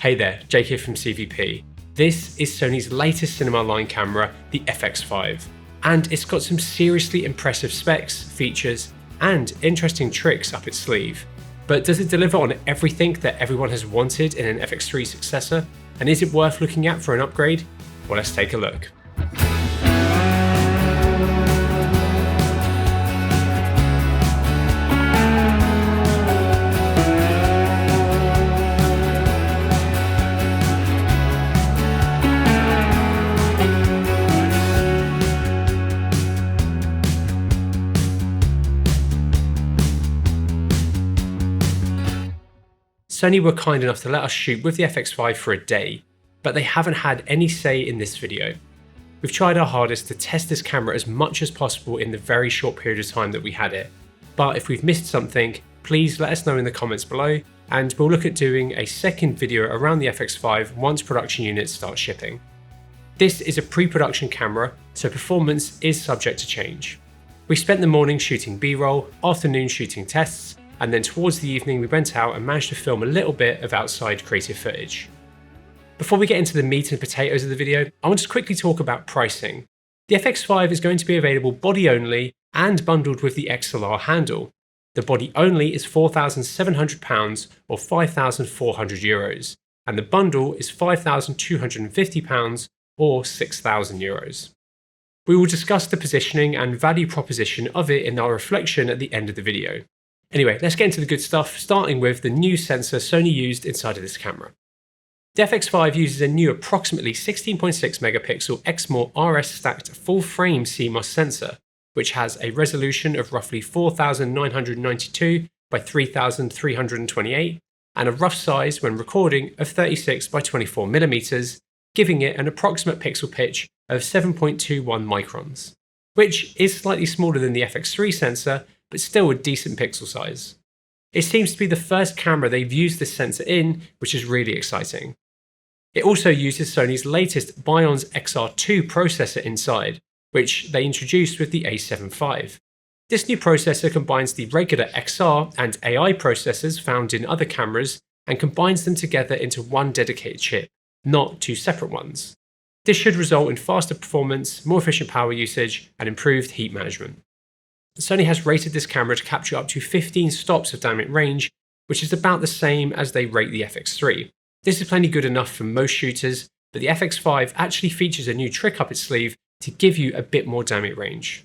Hey there, Jake here from CVP. This is Sony's latest cinema line camera, the FX5, and it's got some seriously impressive specs, features, and interesting tricks up its sleeve. But does it deliver on everything that everyone has wanted in an FX3 successor? And is it worth looking at for an upgrade? Well, let's take a look. Sony were kind enough to let us shoot with the FX5 for a day, but they haven't had any say in this video. We've tried our hardest to test this camera as much as possible in the very short period of time that we had it, but if we've missed something, please let us know in the comments below, and we'll look at doing a second video around the FX5 once production units start shipping. This is a pre-production camera, so performance is subject to change. We spent the morning shooting B-roll, afternoon shooting tests, and then towards the evening we went out and managed to film a little bit of outside creative footage. Before we get into the meat and potatoes of the video, I want to quickly talk about pricing. The FX5 is going to be available body only and bundled with the XLR handle. The body only is £4,700 or €5,400, and the bundle is £5,250 or €6,000. We will discuss the positioning and value proposition of it in our reflection at the end of the video. Anyway, let's get into the good stuff, starting with the new sensor Sony used inside of this camera. The FX5 uses a new approximately 16.6 megapixel Exmor RS stacked full frame CMOS sensor, which has a resolution of roughly 4992 by 3328 and a rough size when recording of 36 by 24 millimeters, giving it an approximate pixel pitch of 7.21 microns, which is slightly smaller than the FX3 sensor, but still a decent pixel size. It seems to be the first camera they've used this sensor in, which is really exciting. It also uses Sony's latest Bionz XR2 processor inside, which they introduced with the A7 IV. This new processor combines the regular XR and AI processors found in other cameras and combines them together into one dedicated chip, not two separate ones. This should result in faster performance, more efficient power usage, and improved heat management. Sony has rated this camera to capture up to 15 stops of dynamic range, which is about the same as they rate the FX3. This is plenty good enough for most shooters, but the FX5 actually features a new trick up its sleeve to give you a bit more dynamic range.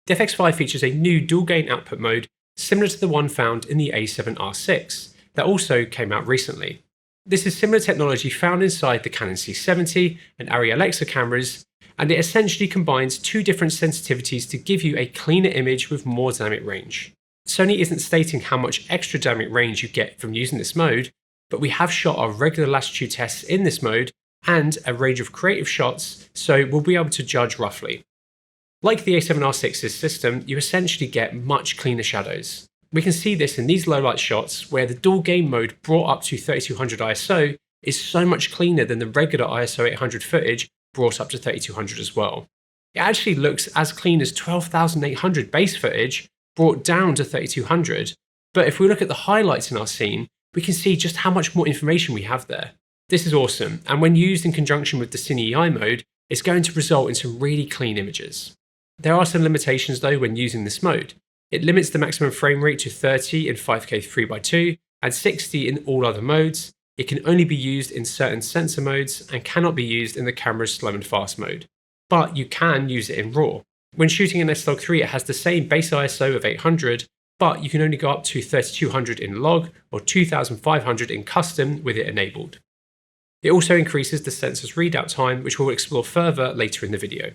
The FX5 features a new dual gain output mode similar to the one found in the A7R6 that also came out recently. This is similar technology found inside the Canon C70 and Arri Alexa cameras, and it essentially combines two different sensitivities to give you a cleaner image with more dynamic range. Sony isn't stating how much extra dynamic range you get from using this mode, but we have shot our regular Latitude tests in this mode and a range of creative shots, so we'll be able to judge roughly. Like the A7R6's system, you essentially get much cleaner shadows. We can see this in these low light shots where the dual gain mode brought up to 3200 ISO is so much cleaner than the regular ISO 800 footage brought up to 3200 as well. It actually looks as clean as 12800 base footage brought down to 3200, but if we look at the highlights in our scene, we can see just how much more information we have there. This is awesome, and when used in conjunction with the Cine EI mode, it's going to result in some really clean images. There are some limitations though when using this mode. It limits the maximum frame rate to 30 in 5K 3x2 and 60 in all other modes. It can only be used in certain sensor modes and cannot be used in the camera's slow and fast mode. But you can use it in RAW. When shooting in S-Log3 it has the same base ISO of 800, but you can only go up to 3200 in log or 2500 in custom with it enabled. It also increases the sensor's readout time, which we'll explore further later in the video.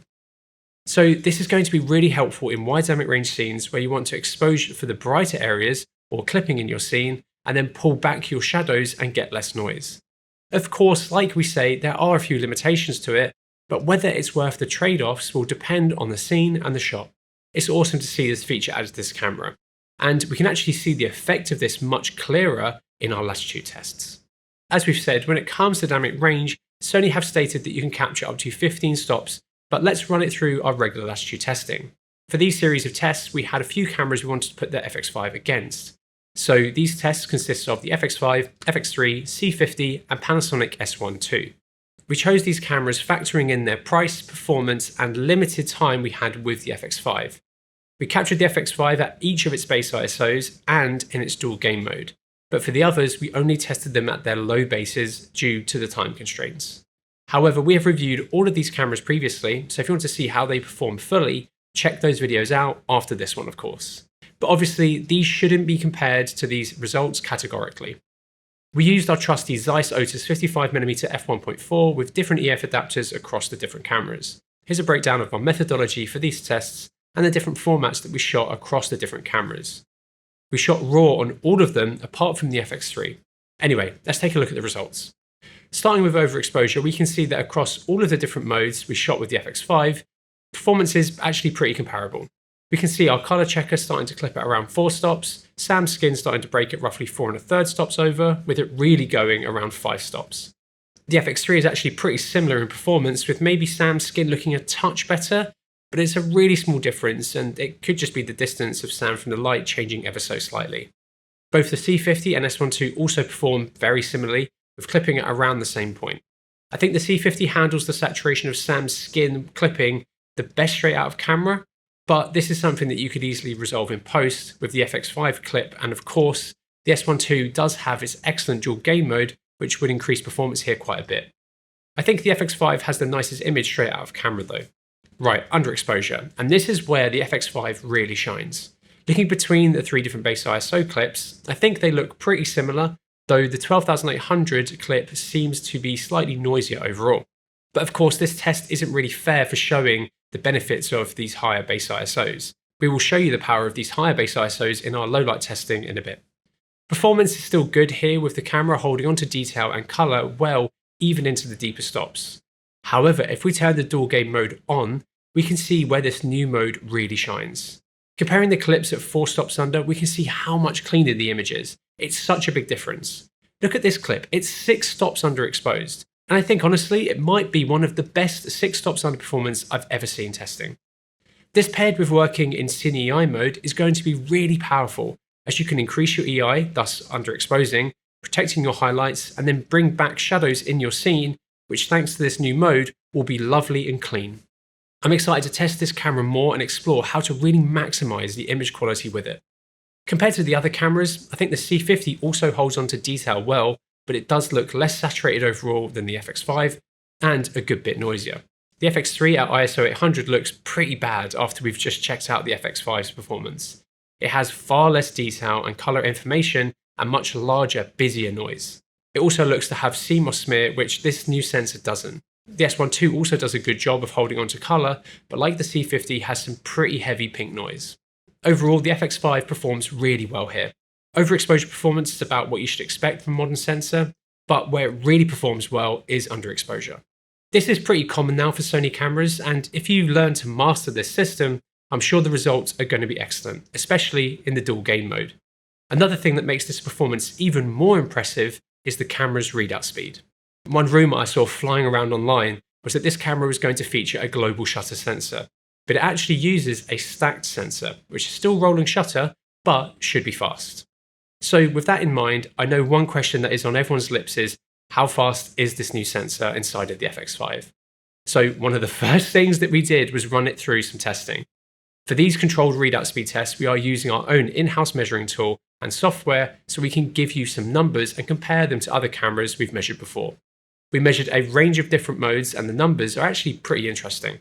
So this is going to be really helpful in wide dynamic range scenes where you want to expose for the brighter areas or clipping in your scene, and then pull back your shadows and get less noise. Of course, like we say, there are a few limitations to it, but whether it's worth the trade-offs will depend on the scene and the shot. It's awesome to see this feature added to this camera, and we can actually see the effect of this much clearer in our Latitude tests. As we've said, when it comes to dynamic range, Sony have stated that you can capture up to 15 stops, but let's run it through our regular Latitude testing. For these series of tests, we had a few cameras we wanted to put the FX5 against. So these tests consist of the FX5, FX3, C50 and Panasonic S1 II. We chose these cameras factoring in their price, performance and limited time we had with the FX5. We captured the FX5 at each of its base ISOs and in its dual game mode, but for the others we only tested them at their low bases due to the time constraints. However, we have reviewed all of these cameras previously, so if you want to see how they perform fully, check those videos out after this one of course. But obviously these shouldn't be compared to these results categorically. We used our trusty Zeiss Otus 55mm f1.4 with different EF adapters across the different cameras. Here's a breakdown of our methodology for these tests and the different formats that we shot across the different cameras. We shot RAW on all of them apart from the FX3. Anyway, let's take a look at the results. Starting with overexposure, we can see that across all of the different modes we shot with the FX5, performance is actually pretty comparable. We can see our color checker starting to clip at around 4 stops, Sam's skin starting to break at roughly 4 1/3 stops over, with it really going around 5 stops. The FX3 is actually pretty similar in performance, with maybe Sam's skin looking a touch better, but it's a really small difference and it could just be the distance of Sam from the light changing ever so slightly. Both the C50 and S1 II also perform very similarly, with clipping at around the same point. I think the C50 handles the saturation of Sam's skin clipping the best straight out of camera, but this is something that you could easily resolve in post with the FX5 clip, and of course, the S1 II does have its excellent dual game mode, which would increase performance here quite a bit. I think the FX5 has the nicest image straight out of camera though. Right, underexposure, and this is where the FX5 really shines. Looking between the 3 different base ISO clips, I think they look pretty similar, though the 12800 clip seems to be slightly noisier overall. But of course, this test isn't really fair for showing the benefits of these higher base ISOs. We will show you the power of these higher base ISOs in our low light testing in a bit. Performance is still good here, with the camera holding on to detail and color well even into the deeper stops. However, if we turn the dual game mode on, we can see where this new mode really shines. Comparing the clips at 4 stops under, we can see how much cleaner the image is. It's such a big difference. Look at this clip, it's 6 stops underexposed. And I think honestly, it might be one of the best 6 stops under performance I've ever seen testing. This paired with working in Cine EI mode is going to be really powerful, as you can increase your EI, thus underexposing, protecting your highlights, and then bring back shadows in your scene, which thanks to this new mode will be lovely and clean. I'm excited to test this camera more and explore how to really maximize the image quality with it. Compared to the other cameras, I think the C50 also holds on to detail well, but it does look less saturated overall than the FX5 and a good bit noisier. The FX3 at ISO 800 looks pretty bad after we've just checked out the FX5's performance. It has far less detail and color information and much larger, busier noise. It also looks to have CMOS smear, which this new sensor doesn't. The S1 II also does a good job of holding onto color, but like the C50 has some pretty heavy pink noise. Overall, the FX5 performs really well here. Overexposure performance is about what you should expect from a modern sensor, but where it really performs well is underexposure. This is pretty common now for Sony cameras, and if you learn to master this system, I'm sure the results are going to be excellent, especially in the dual game mode. Another thing that makes this performance even more impressive is the camera's readout speed. One rumor I saw flying around online was that this camera was going to feature a global shutter sensor, but it actually uses a stacked sensor, which is still rolling shutter, but should be fast. So with that in mind, I know one question that is on everyone's lips is, how fast is this new sensor inside of the FX5? So one of the first things that we did was run it through some testing. For these controlled readout speed tests, we are using our own in-house measuring tool and software so we can give you some numbers and compare them to other cameras we've measured before. We measured a range of different modes and the numbers are actually pretty interesting.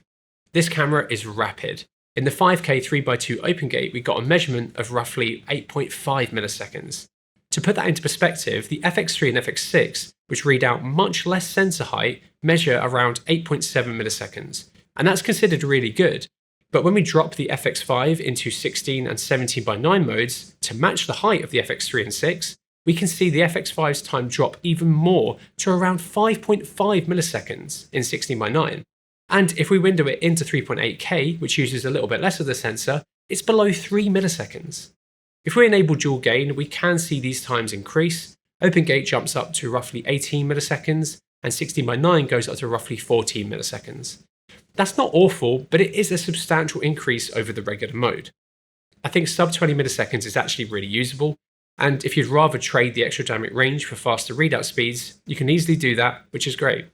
This camera is rapid. In the 5K 3x2 open gate, we got a measurement of roughly 8.5 milliseconds. To put that into perspective, the FX3 and FX6, which read out much less sensor height, measure around 8.7 milliseconds. And that's considered really good. But when we drop the FX5 into 16 and 17:9 modes to match the height of the FX3 and 6, we can see the FX5's time drop even more to around 5.5 milliseconds in 16:9. And if we window it into 3.8K, which uses a little bit less of the sensor, it's below 3 milliseconds. If we enable dual gain, we can see these times increase. Open gate jumps up to roughly 18 milliseconds, and 16:9 goes up to roughly 14 milliseconds. That's not awful, but it is a substantial increase over the regular mode. I think sub 20 milliseconds is actually really usable, And if you'd rather trade the extra dynamic range for faster readout speeds, you can easily do that, which is great.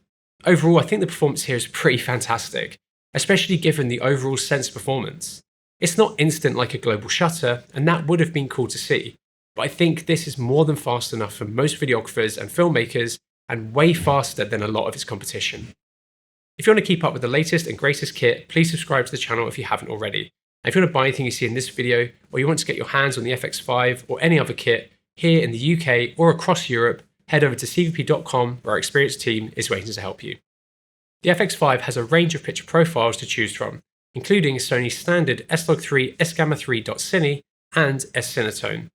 Overall, I think the performance here is pretty fantastic, especially given the overall sensor performance. It's not instant like a global shutter, and that would have been cool to see, but I think this is more than fast enough for most videographers and filmmakers, and way faster than a lot of its competition. If you want to keep up with the latest and greatest kit, please subscribe to the channel if you haven't already. And if you want to buy anything you see in this video, or you want to get your hands on the FX5 or any other kit here in the UK or across Europe, head over to cvp.com where our experienced team is waiting to help you. The FX5 has a range of picture profiles to choose from, including Sony's standard S-Log3 S-Gamma3.Cine and S-Cinetone.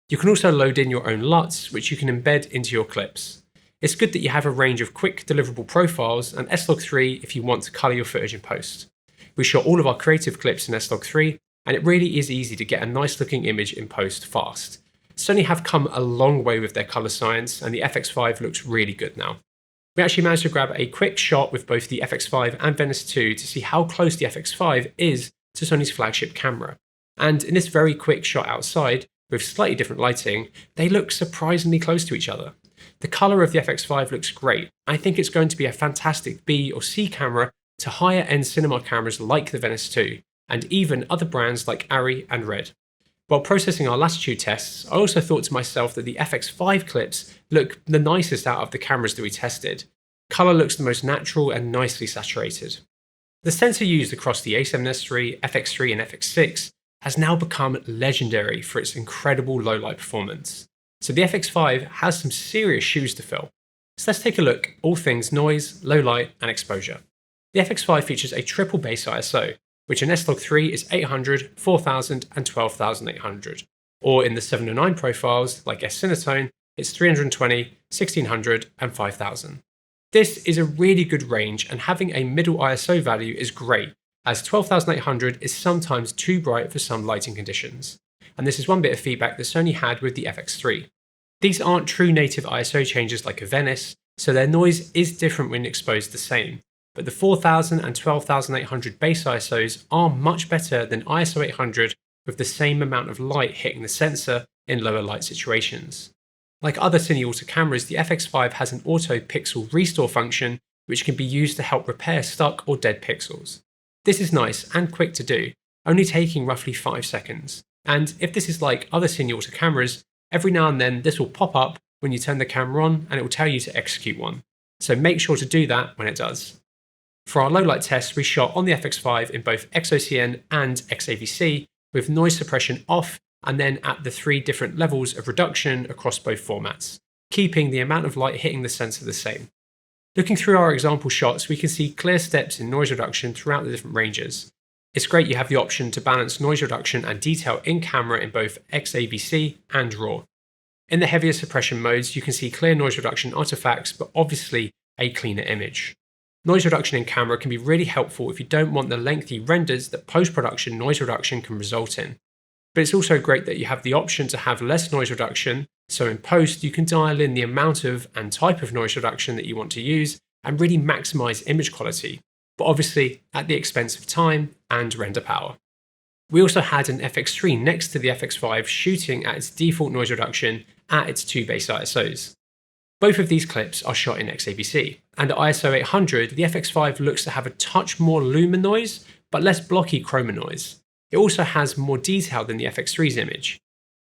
You can also load in your own LUTs, which you can embed into your clips. It's good that you have a range of quick deliverable profiles and S-Log3 if you want to colour your footage in post. We shot all of our creative clips in S-Log3, and it really is easy to get a nice looking image in post fast. Sony have come a long way with their colour science, and the FX5 looks really good now. We actually managed to grab a quick shot with both the FX5 and Venice 2 to see how close the FX5 is to Sony's flagship camera. And in this very quick shot outside, with slightly different lighting, they look surprisingly close to each other. The colour of the FX5 looks great. I think it's going to be a fantastic B or C camera to higher end cinema cameras like the Venice 2, and even other brands like Arri and Red. While processing our Latitude tests, I also thought to myself that the FX5 clips look the nicest out of the cameras that we tested. Colour looks the most natural and nicely saturated. The sensor used across the A7S III, FX3 and FX6 has now become legendary for its incredible low light performance. So the FX5 has some serious shoes to fill. So let's take a look at all things noise, low light and exposure. The FX5 features a triple base ISO, which in S-Log3 is 800, 4000 and 12800. Or in the 709 profiles, like S-Cinetone, it's 320, 1600 and 5000. This is a really good range, and having a middle ISO value is great, as 12800 is sometimes too bright for some lighting conditions. And this is one bit of feedback that Sony had with the FX3. These aren't true native ISO changes like a Venice, so their noise is different when exposed the same. But the 4000 and 12800 base ISOs are much better than ISO 800 with the same amount of light hitting the sensor in lower light situations. Like other Cine Auto cameras, the FX5 has an auto pixel restore function which can be used to help repair stuck or dead pixels. This is nice and quick to do, only taking roughly 5 seconds. And if this is like other Cine Auto cameras, every now and then this will pop up when you turn the camera on and it will tell you to execute one. So make sure to do that when it does. For our low light tests, we shot on the FX5 in both XOCN and XAVC with noise suppression off, and then at the 3 different levels of reduction across both formats, keeping the amount of light hitting the sensor the same. Looking through our example shots, we can see clear steps in noise reduction throughout the different ranges. It's great you have the option to balance noise reduction and detail in camera in both XAVC and RAW. In the heavier suppression modes, you can see clear noise reduction artifacts, but obviously a cleaner image. Noise reduction in camera can be really helpful if you don't want the lengthy renders that post-production noise reduction can result in. But it's also great that you have the option to have less noise reduction, so in post you can dial in the amount of and type of noise reduction that you want to use and really maximize image quality, but obviously at the expense of time and render power. We also had an FX3 next to the FX5 shooting at its default noise reduction at its 2 base ISOs. Both of these clips are shot in XAVC, and at ISO 800, the FX5 looks to have a touch more lumen noise, but less blocky chroma noise. It also has more detail than the FX3's image.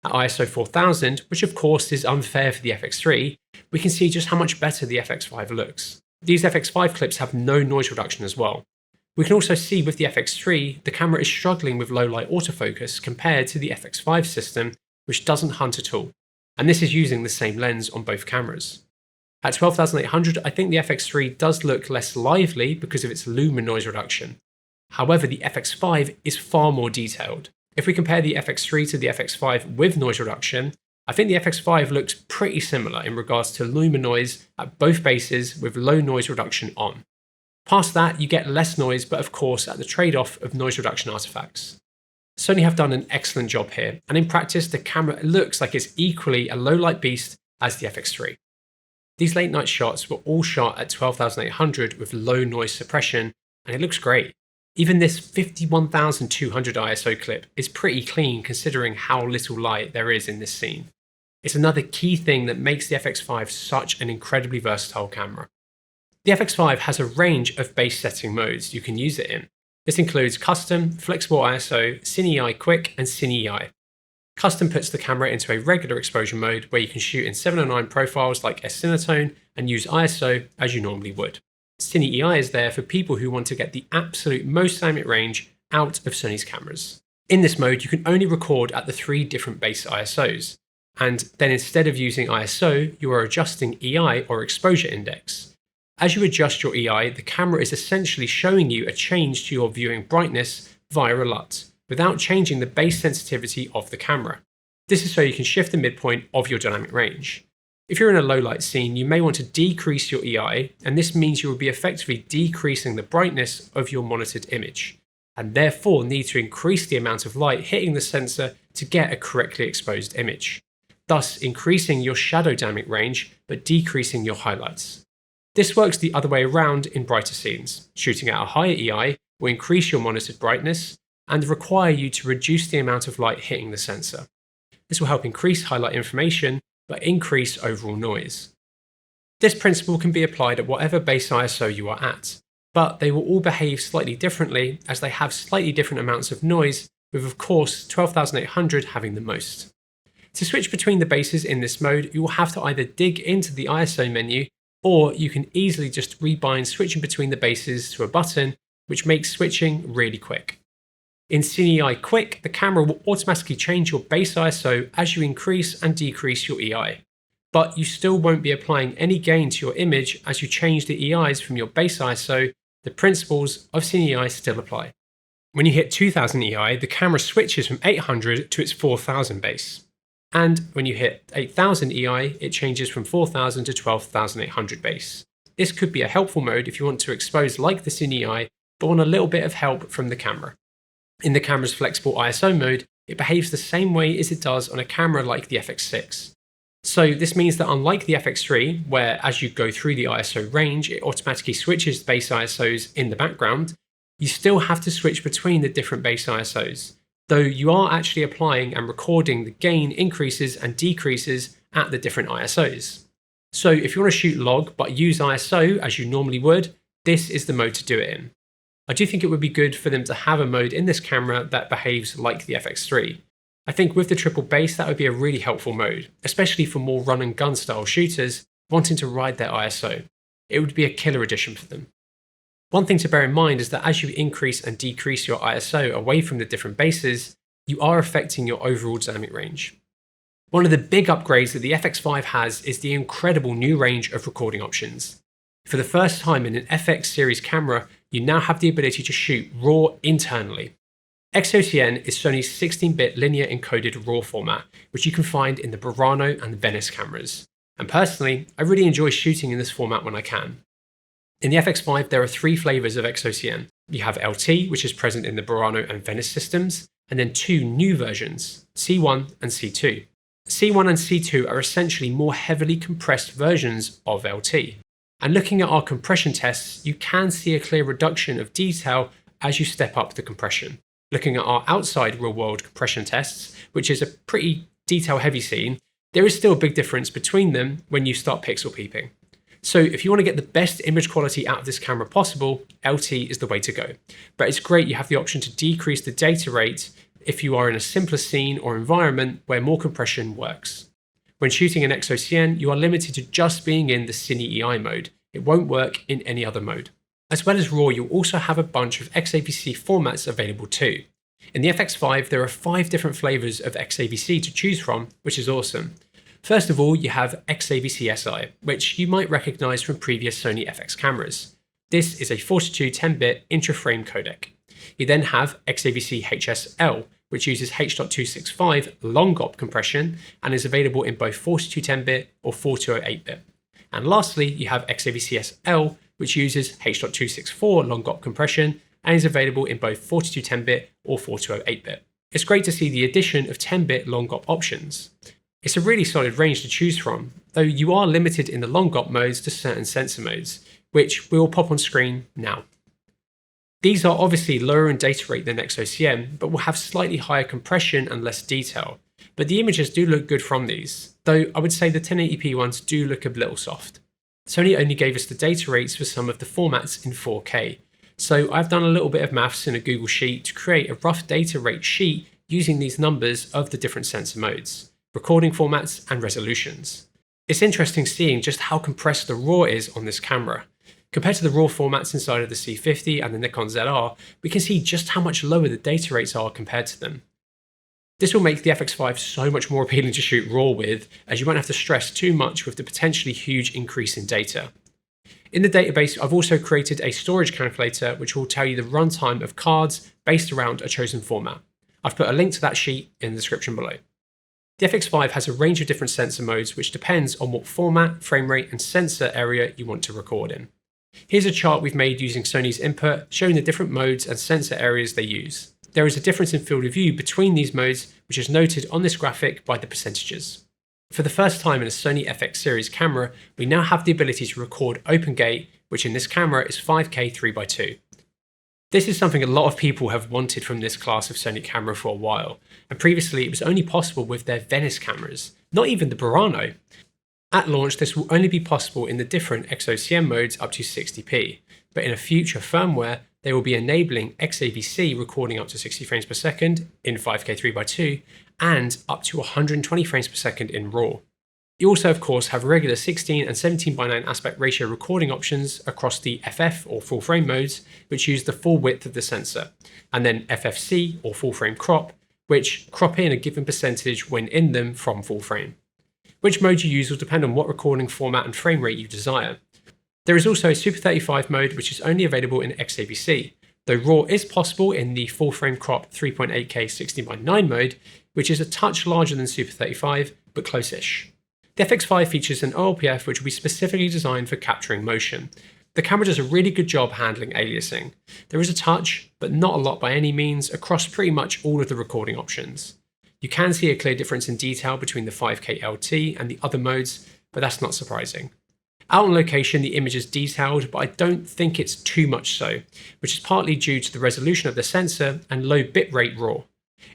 At ISO 4000, which of course is unfair for the FX3, we can see just how much better the FX5 looks. These FX5 clips have no noise reduction as well. We can also see with the FX3, the camera is struggling with low light autofocus compared to the FX5 system, which doesn't hunt at all. And this is using the same lens on both cameras. At 12800, I think the FX3 does look less lively because of its lumen noise reduction. However, the FX5 is far more detailed. If we compare the FX3 to the FX5 with noise reduction, I think the FX5 looks pretty similar in regards to lumen noise at both bases with low noise reduction on. Past that, you get less noise, but of course at the trade-off of noise reduction artifacts. Sony have done an excellent job here, and in practice the camera looks like it's equally a low light beast as the FX3. These late night shots were all shot at 12800 with low noise suppression, and it looks great. Even this 51200 ISO clip is pretty clean considering how little light there is in this scene. It's another key thing that makes the FX5 such an incredibly versatile camera. The FX5 has a range of base setting modes you can use it in. This includes Custom, Flexible ISO, Cine Quick, and Cine. Custom puts the camera into a regular exposure mode where you can shoot in 709 profiles like S-Cinetone and use ISO as you normally would. Cine is there for people who want to get the absolute most dynamic range out of Sony's cameras. In this mode, you can only record at the 3 different base ISOs, and then instead of using ISO, you are adjusting EI or exposure index. As you adjust your EI, the camera is essentially showing you a change to your viewing brightness via a LUT, without changing the base sensitivity of the camera. This is so you can shift the midpoint of your dynamic range. If you're in a low light scene, you may want to decrease your EI, and this means you will be effectively decreasing the brightness of your monitored image, and therefore need to increase the amount of light hitting the sensor to get a correctly exposed image, thus increasing your shadow dynamic range but decreasing your highlights. This works the other way around in brighter scenes. Shooting at a higher EI will increase your monitored brightness and require you to reduce the amount of light hitting the sensor. This will help increase highlight information but increase overall noise. This principle can be applied at whatever base ISO you are at, but they will all behave slightly differently as they have slightly different amounts of noise, with of course 12,800 having the most. To switch between the bases in this mode, you will have to either dig into the ISO menu, or you can easily just rebind switching between the bases to a button, which makes switching really quick. In Cine Quick, the camera will automatically change your base ISO as you increase and decrease your EI, but you still won't be applying any gain to your image as you change the EIs from your base ISO. The principles of Cine still apply. When you hit 2000 EI, the camera switches from 800 to its 4000 base. And when you hit 8000 EI, it changes from 4000 to 12800 base. This could be a helpful mode if you want to expose like the Cine, but want a little bit of help from the camera. In the camera's flexible ISO mode, it behaves the same way as it does on a camera like the FX6. So this means that unlike the FX3, where as you go through the ISO range, it automatically switches base ISOs in the background, you still have to switch between the different base ISOs, though you are actually applying and recording the gain increases and decreases at the different ISOs. So if you want to shoot log but use ISO as you normally would, this is the mode to do it in. I do think it would be good for them to have a mode in this camera that behaves like the FX3. I think with the triple base that would be a really helpful mode, especially for more run and gun style shooters wanting to ride their ISO. It would be a killer addition for them. One thing to bear in mind is that as you increase and decrease your ISO away from the different bases, you are affecting your overall dynamic range. One of the big upgrades that the FX5 has is the incredible new range of recording options. For the first time in an FX series camera, you now have the ability to shoot RAW internally. XOCN is Sony's 16-bit linear encoded RAW format, which you can find in the Burano and the Venice cameras. And personally, I really enjoy shooting in this format when I can. In the FX5, there are 3 flavors of XOCN. You have LT, which is present in the Burano and Venice systems, and then 2 new versions, C1 and C2. C1 and C2 are essentially more heavily compressed versions of LT. And looking at our compression tests, you can see a clear reduction of detail as you step up the compression. Looking at our outside real-world compression tests, which is a pretty detail-heavy scene, there is still a big difference between them when you start pixel peeping. So if you want to get the best image quality out of this camera possible, LT is the way to go. But it's great you have the option to decrease the data rate if you are in a simpler scene or environment where more compression works. When shooting in XOCN, you are limited to just being in the Cine EI mode. It won't work in any other mode. As well as RAW, you'll also have a bunch of XAVC formats available too. In the FX5, there are 5 different flavors of XAVC to choose from, which is awesome. First of all, you have XAVC SI, which you might recognize from previous Sony FX cameras. This is a 42 10-bit intra-frame codec. You then have XAVC HSL, which uses H.265 long op compression and is available in both 42 10-bit or 4208-bit. And lastly, you have XAVC SL, which uses H.264 long op compression and is available in both 42 10-bit or 4208-bit. It's great to see the addition of 10-bit long op options. It's a really solid range to choose from, though you are limited in the long op modes to certain sensor modes, which we will pop on screen now. These are obviously lower in data rate than XOCN, but will have slightly higher compression and less detail. but the images do look good from these, though I would say the 1080p ones do look a little soft. Sony only gave us the data rates for some of the formats in 4K, so I've done a little bit of maths in a Google Sheet to create a rough data rate sheet using these numbers of the different sensor modes, recording formats and resolutions. It's interesting seeing just how compressed the RAW is on this camera. Compared to the RAW formats inside of the C50 and the Nikon ZR, we can see just how much lower the data rates are compared to them. This will make the FX5 so much more appealing to shoot RAW with, as you won't have to stress too much with the potentially huge increase in data. In the database, I've also created a storage calculator which will tell you the runtime of cards based around a chosen format. I've put a link to that sheet in the description below. The FX5 has a range of different sensor modes which depends on what format, frame rate and sensor area you want to record in. Here's a chart we've made using Sony's input showing the different modes and sensor areas they use. There is a difference in field of view between these modes which is noted on this graphic by the percentages. For the first time in a Sony FX series camera, we now have the ability to record open gate, which in this camera is 5K 3x2. This is something a lot of people have wanted from this class of Sony camera for a while, and previously it was only possible with their Venice cameras, not even the Burano. At launch, this will only be possible in the different XOCM modes up to 60p, but in a future firmware, they will be enabling XAVC recording up to 60 frames per second in 5K 3x2 and up to 120 frames per second in RAW. You also, of course, have regular 16 and 17:9 aspect ratio recording options across the FF or full frame modes, which use the full width of the sensor, and then FFC or full frame crop, which crop in a given percentage when in them from full frame. Which mode you use will depend on what recording format and frame rate you desire. There is also a Super 35 mode which is only available in XAVC, though RAW is possible in the full frame crop 3.8K 60:9 mode, which is a touch larger than Super 35, but close-ish. The FX5 features an OLPF which will be specifically designed for capturing motion. The camera does a really good job handling aliasing. There is a touch, but not a lot by any means, across pretty much all of the recording options. You can see a clear difference in detail between the 5K LT and the other modes, but that's not surprising. Out on location, the image is detailed, but I don't think it's too much so, which is partly due to the resolution of the sensor and low bitrate RAW.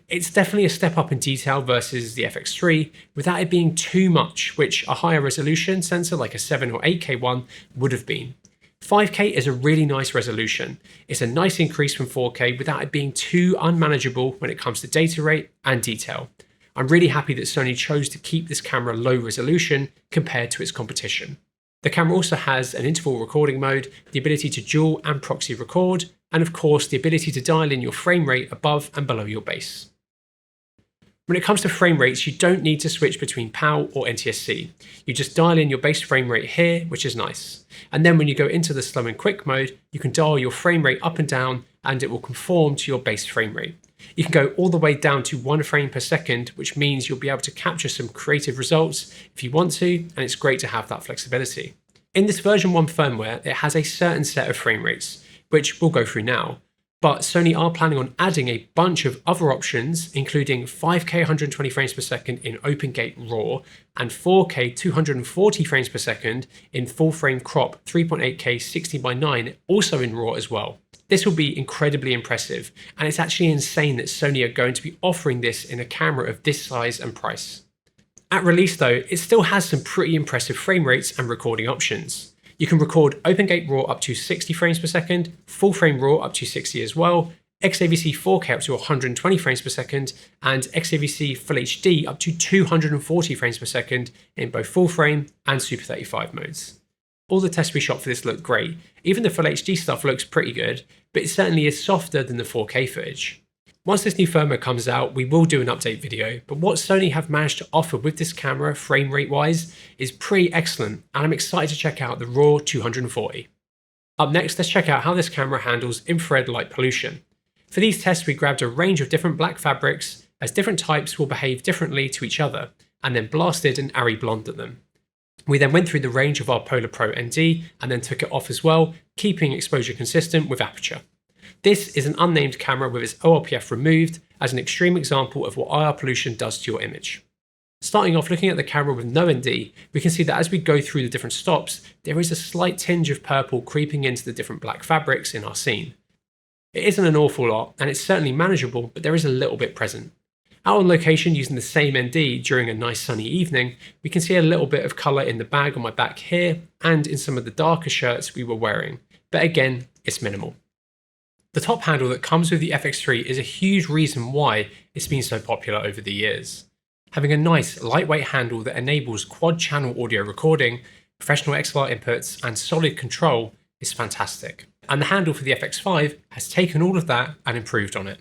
It's definitely a step up in detail versus the FX3, without it being too much, which a higher resolution sensor like a 7 or 8K one would have been. 5K is a really nice resolution. It's a nice increase from 4K without it being too unmanageable when it comes to data rate and detail. I'm really happy that Sony chose to keep this camera low resolution compared to its competition. The camera also has an interval recording mode, the ability to dual and proxy record, and of course the ability to dial in your frame rate above and below your base. When it comes to frame rates, you don't need to switch between PAL or NTSC. You just dial in your base frame rate here, which is nice. And then when you go into the slow and quick mode, you can dial your frame rate up and down and it will conform to your base frame rate. You can go all the way down to 1 frame per second, which means you'll be able to capture some creative results if you want to, and it's great to have that flexibility. In this version 1 firmware, it has a certain set of frame rates, which we'll go through now. But Sony are planning on adding a bunch of other options, including 5K 120 frames per second in open gate RAW and 4K 240 frames per second in full frame crop 3.8K 60:9, also in RAW as well. This will be incredibly impressive, and it's actually insane that Sony are going to be offering this in a camera of this size and price. At release though, it still has some pretty impressive frame rates and recording options. You can record OpenGate RAW up to 60 frames per second, full frame RAW up to 60 as well, XAVC 4K up to 120 frames per second, and XAVC Full HD up to 240 frames per second in both full frame and Super 35 modes. All the tests we shot for this look great. Even the Full HD stuff looks pretty good, but it certainly is softer than the 4K footage. Once this new firmware comes out, we will do an update video, but what Sony have managed to offer with this camera frame rate wise is pretty excellent, and I'm excited to check out the RAW 240. Up next, let's check out how this camera handles infrared light pollution. For these tests, we grabbed a range of different black fabrics, as different types will behave differently to each other, and then blasted an Ari blonde at them. We then went through the range of our Polar Pro ND and then took it off as well, keeping exposure consistent with aperture. This is an unnamed camera with its OLPF removed as an extreme example of what IR pollution does to your image. Starting off looking at the camera with no ND, we can see that as we go through the different stops, there is a slight tinge of purple creeping into the different black fabrics in our scene. It isn't an awful lot, and it's certainly manageable, but there is a little bit present. Out on location using the same ND during a nice sunny evening, we can see a little bit of colour in the bag on my back here and in some of the darker shirts we were wearing, but again, it's minimal. The top handle that comes with the FX3 is a huge reason why it's been so popular over the years. Having a nice lightweight handle that enables quad channel audio recording, professional XLR inputs and solid control is fantastic. And the handle for the FX5 has taken all of that and improved on it.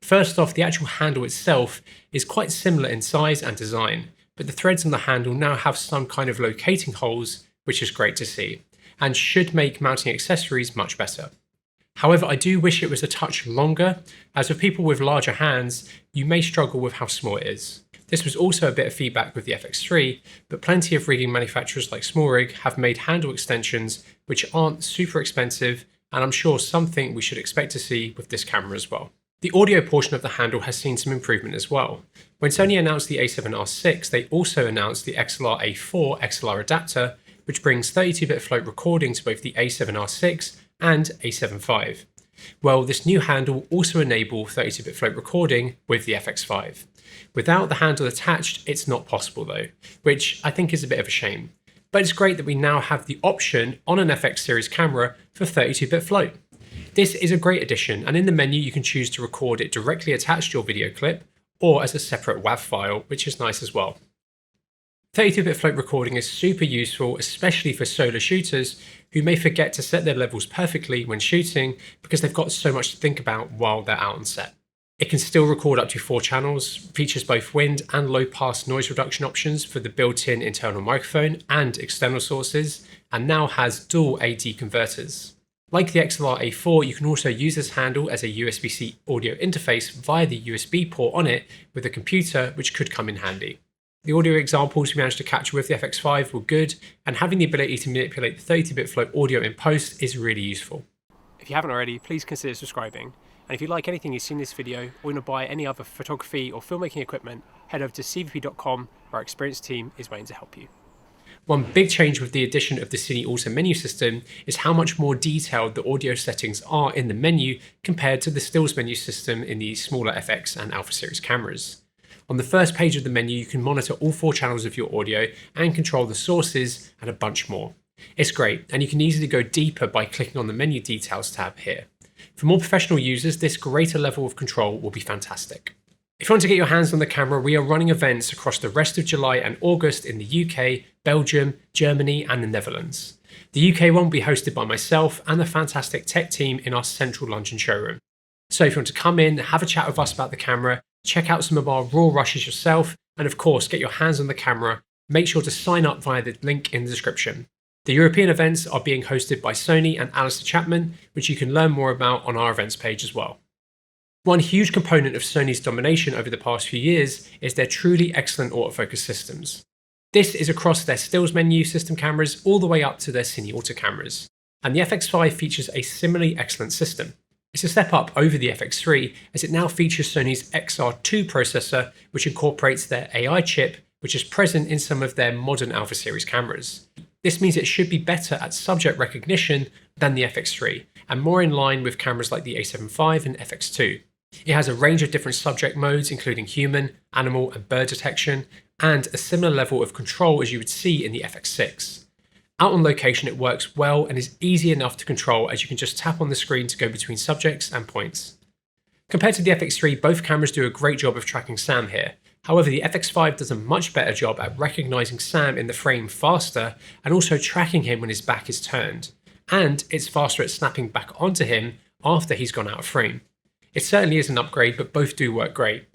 First off, the actual handle itself is quite similar in size and design, but the threads on the handle now have some kind of locating holes, which is great to see, and should make mounting accessories much better. However, I do wish it was a touch longer, as with people with larger hands, you may struggle with how small it is. This was also a bit of feedback with the FX3, but plenty of rigging manufacturers like SmallRig have made handle extensions which aren't super expensive, and I'm sure something we should expect to see with this camera as well. The audio portion of the handle has seen some improvement as well. When Sony announced the a7R6, they also announced the XLR-A4 XLR adapter, which brings 32-bit float recording to both the a7R6 and a7 IV. Well, this new handle will also enable 32-bit float recording with the FX5. Without the handle attached, it's not possible though, which I think is a bit of a shame. But it's great that we now have the option on an FX series camera for 32-bit float. This is a great addition, and in the menu you can choose to record it directly attached to your video clip or as a separate WAV file, which is nice as well. 32-bit float recording is super useful, especially for solo shooters who may forget to set their levels perfectly when shooting because they've got so much to think about while they're out on set. It can still record up to 4 channels, features both wind and low pass noise reduction options for the built-in internal microphone and external sources, and now has dual AD converters. Like the XLR-A4, you can also use this handle as a USB-C audio interface via the USB port on it with a computer, which could come in handy. The audio examples we managed to capture with the FX5 were good, and having the ability to manipulate the 30-bit float audio in post is really useful. If you haven't already, please consider subscribing. And if you like anything you see in this video, or want to buy any other photography or filmmaking equipment, head over to cvp.com, where our experienced team is waiting to help you. One big change with the addition of the Cine Auto menu system is how much more detailed the audio settings are in the menu compared to the stills menu system in the smaller FX and Alpha series cameras. On the first page of the menu, you can monitor all 4 channels of your audio and control the sources and a bunch more. It's great, and you can easily go deeper by clicking on the menu details tab here. For more professional users, this greater level of control will be fantastic. If you want to get your hands on the camera, we are running events across the rest of July and August in the UK, Belgium, Germany and the Netherlands. The UK one will be hosted by myself and the fantastic tech team in our central London showroom. So if you want to come in, have a chat with us about the camera, check out some of our raw rushes yourself, and of course get your hands on the camera, make sure to sign up via the link in the description. The European events are being hosted by Sony and Alistair Chapman, which you can learn more about on our events page as well. One huge component of Sony's domination over the past few years is their truly excellent autofocus systems. This is across their stills menu system cameras all the way up to their Cine Auto cameras, and the FX5 features a similarly excellent system. It's a step up over the FX3 as it now features Sony's XR2 processor, which incorporates their AI chip, which is present in some of their modern Alpha series cameras. This means it should be better at subject recognition than the FX3, and more in line with cameras like the a7 IV and FX2. It has a range of different subject modes, including human, animal, and bird detection, and a similar level of control as you would see in the FX6. Out on location, it works well and is easy enough to control as you can just tap on the screen to go between subjects and points. Compared to the FX3, both cameras do a great job of tracking Sam here. However, the FX5 does a much better job at recognizing Sam in the frame faster and also tracking him when his back is turned. And it's faster at snapping back onto him after he's gone out of frame. It certainly is an upgrade, but both do work great.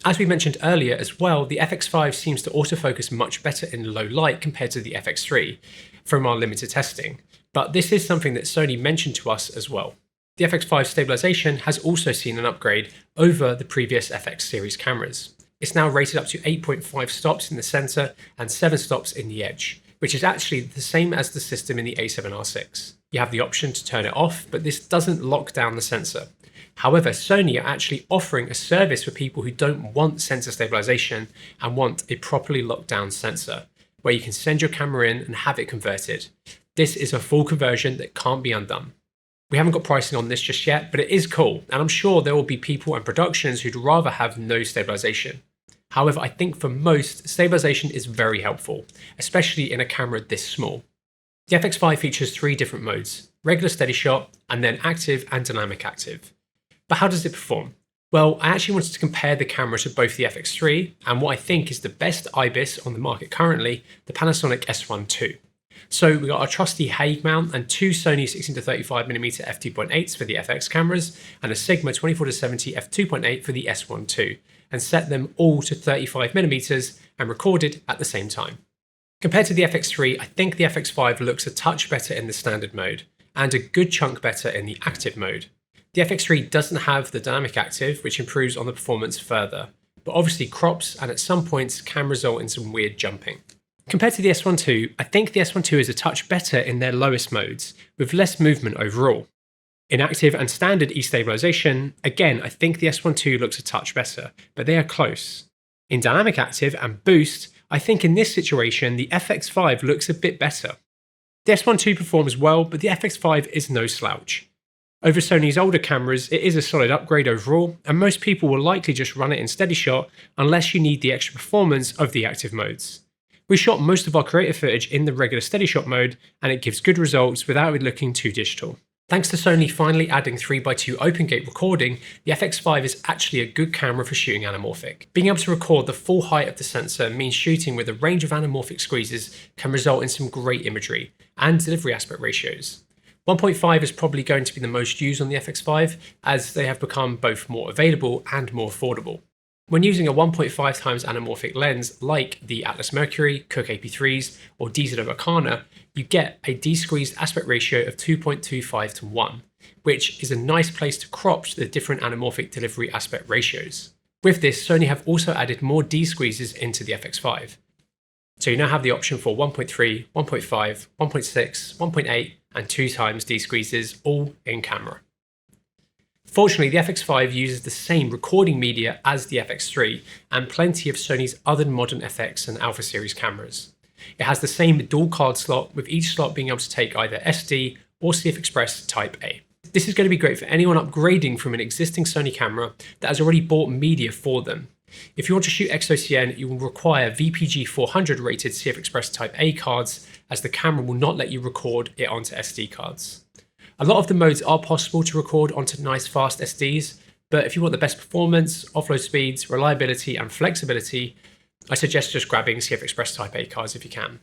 As we mentioned earlier as well, the FX5 seems to autofocus much better in low light compared to the FX3 from our limited testing, but this is something that Sony mentioned to us as well. The FX5 stabilisation has also seen an upgrade over the previous FX series cameras. It's now rated up to 8.5 stops in the centre and 7 stops in the edge, which is actually the same as the system in the a7R6. You have the option to turn it off, but this doesn't lock down the sensor. However, Sony are actually offering a service for people who don't want sensor stabilization and want a properly locked down sensor, where you can send your camera in and have it converted. This is a full conversion that can't be undone. We haven't got pricing on this just yet, but it is cool, and I'm sure there will be people and productions who'd rather have no stabilisation. However, I think for most, stabilisation is very helpful, especially in a camera this small. The FX5 features 3 different modes: regular steady shot, and then active and dynamic active. But how does it perform? Well, I actually wanted to compare the camera to both the FX3 and what I think is the best IBIS on the market currently, the Panasonic S1 II. So we got our trusty Hague mount and 2 Sony 16-35mm f2.8s for the FX cameras and a Sigma 24-70 f2.8 for the S1 II, and set them all to 35mm and recorded at the same time. Compared to the FX3, I think the FX5 looks a touch better in the standard mode, and a good chunk better in the active mode. The FX3 doesn't have the dynamic active, which improves on the performance further, but obviously crops and at some points can result in some weird jumping. Compared to the S1 II, I think the S1 II is a touch better in their lowest modes, with less movement overall. In active and standard e-stabilisation, again I think the S1 II looks a touch better, but they are close. In dynamic active and boost, I think in this situation the FX5 looks a bit better. The S1 II performs well, but the FX5 is no slouch. Over Sony's older cameras, it is a solid upgrade overall, and most people will likely just run it in steady shot unless you need the extra performance of the active modes. We shot most of our creative footage in the regular steady shot mode, and it gives good results without it looking too digital. Thanks to Sony finally adding 3x2 open gate recording, the FX5 is actually a good camera for shooting anamorphic. Being able to record the full height of the sensor means shooting with a range of anamorphic squeezes can result in some great imagery and delivery aspect ratios. 1.5 is probably going to be the most used on the FX5, as they have become both more available and more affordable. When using a 1.5 times anamorphic lens like the Atlas Mercury, Cooke AP3s, or DZO Arcana, you get a de-squeezed aspect ratio of 2.25 to 1, which is a nice place to crop to the different anamorphic delivery aspect ratios. With this, Sony have also added more de-squeezes into the FX5. So you now have the option for 1.3, 1.5, 1.6, 1.8, and 2 times de-squeezes, all in camera. Fortunately, the FX5 uses the same recording media as the FX3 and plenty of Sony's other modern FX and Alpha series cameras. It has the same dual card slot, with each slot being able to take either SD or CF Express Type A. This is going to be great for anyone upgrading from an existing Sony camera that has already bought media for them. If you want to shoot XOCN, you will require VPG 400 rated CF Express Type A cards, as the camera will not let you record it onto SD cards. A lot of the modes are possible to record onto nice fast SDs, but if you want the best performance, offload speeds, reliability and flexibility, I suggest just grabbing CF Express Type A cards if you can.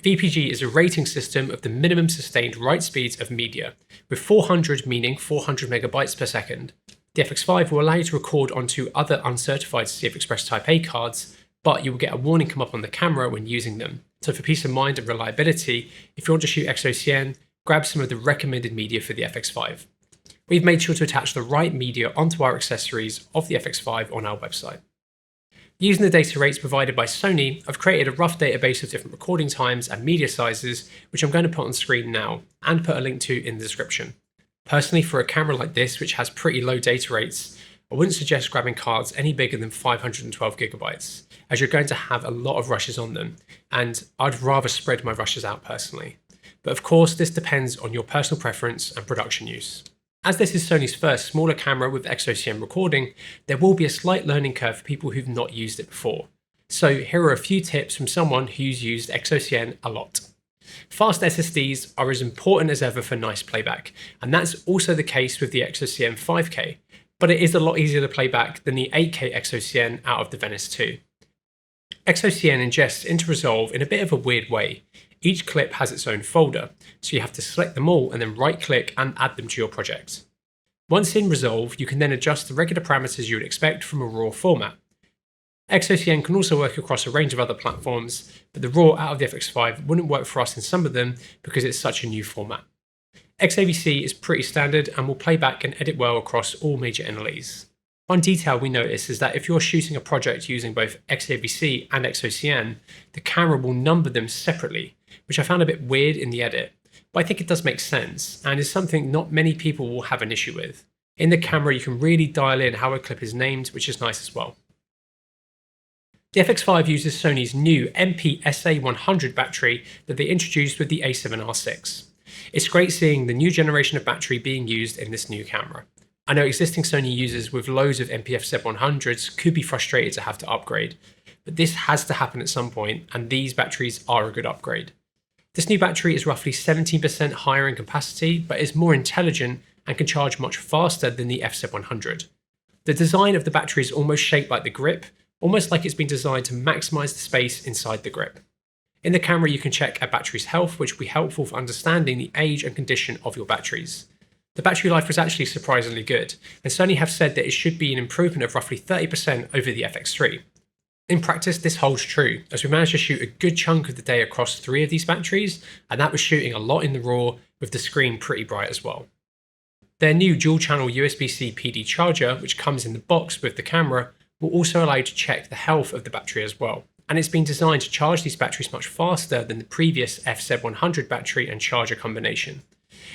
VPG is a rating system of the minimum sustained write speeds of media, with 400 meaning 400 megabytes per second. The FX5 will allow you to record onto other uncertified CF Express Type A cards, but you will get a warning come up on the camera when using them. So for peace of mind and reliability, if you want to shoot XOCN, grab some of the recommended media for the FX5. We've made sure to attach the right media onto our accessories of the FX5 on our website. Using the data rates provided by Sony, I've created a rough database of different recording times and media sizes, which I'm going to put on screen now and put a link to in the description. Personally, for a camera like this, which has pretty low data rates, I wouldn't suggest grabbing cards any bigger than 512 gigabytes, as you're going to have a lot of rushes on them, and I'd rather spread my rushes out personally. But of course, this depends on your personal preference and production use. As this is Sony's first smaller camera with XOCN recording, there will be a slight learning curve for people who've not used it before. So here are a few tips from someone who's used XOCN a lot. Fast SSDs are as important as ever for nice playback, and that's also the case with the XOCN 5K, but it is a lot easier to play back than the 8K XOCN out of the Venice 2. XOCN ingests into Resolve in a bit of a weird way. Each clip has its own folder, so you have to select them all and then right-click and add them to your project. Once in Resolve, you can then adjust the regular parameters you would expect from a RAW format. XOCN can also work across a range of other platforms, but the RAW out of the FX5 wouldn't work for us in some of them because it's such a new format. XAVC is pretty standard and will play back and edit well across all major NLEs. One detail we notice is that if you're shooting a project using both XAVC and XOCN, the camera will number them separately, which I found a bit weird in the edit, but I think it does make sense and is something not many people will have an issue with. In the camera, you can really dial in how a clip is named, which is nice as well. The FX5 uses Sony's new MP SA100 battery that they introduced with the A7R6. It's great seeing the new generation of battery being used in this new camera. I know existing Sony users with loads of NPF Z100s could be frustrated to have to upgrade, but this has to happen at some point, and these batteries are a good upgrade. This new battery is roughly 17% higher in capacity, but is more intelligent and can charge much faster than the FZ100. The design of the battery is almost shaped like the grip, almost like it's been designed to maximize the space inside the grip. In the camera, you can check a battery's health, which will be helpful for understanding the age and condition of your batteries. The battery life was actually surprisingly good, and Sony have said that it should be an improvement of roughly 30% over the FX3. In practice, this holds true, as we managed to shoot a good chunk of the day across 3 of these batteries, and that was shooting a lot in the RAW, with the screen pretty bright as well. Their new dual-channel USB-C PD charger, which comes in the box with the camera, will also allow you to check the health of the battery as well. And it's been designed to charge these batteries much faster than the previous FZ100 battery and charger combination.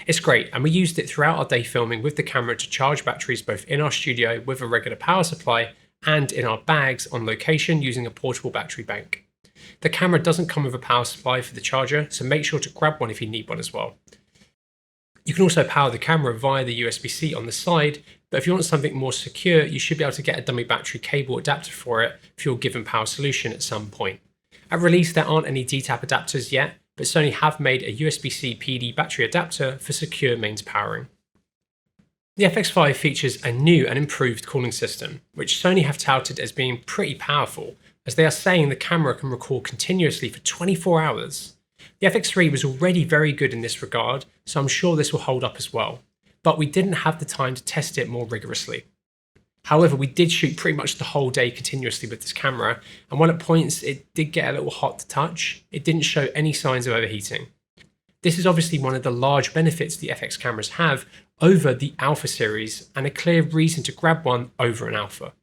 It's great, and we used it throughout our day filming with the camera to charge batteries both in our studio with a regular power supply and in our bags on location using a portable battery bank. The camera doesn't come with a power supply for the charger, so make sure to grab one if you need one as well. You can also power the camera via the USB-C on the side, but if you want something more secure, you should be able to get a dummy battery cable adapter for it for your given power solution at some point. At release, there aren't any DTAP adapters yet, but Sony have made a USB-C PD battery adapter for secure mains powering. The FX5 features a new and improved cooling system, which Sony have touted as being pretty powerful, as they are saying the camera can record continuously for 24 hours. The FX3 was already very good in this regard, so I'm sure this will hold up as well, but we didn't have the time to test it more rigorously. However, we did shoot pretty much the whole day continuously with this camera, and while at points it did get a little hot to touch, it didn't show any signs of overheating. This is obviously one of the large benefits the FX cameras have over the Alpha series, and a clear reason to grab one over an Alpha.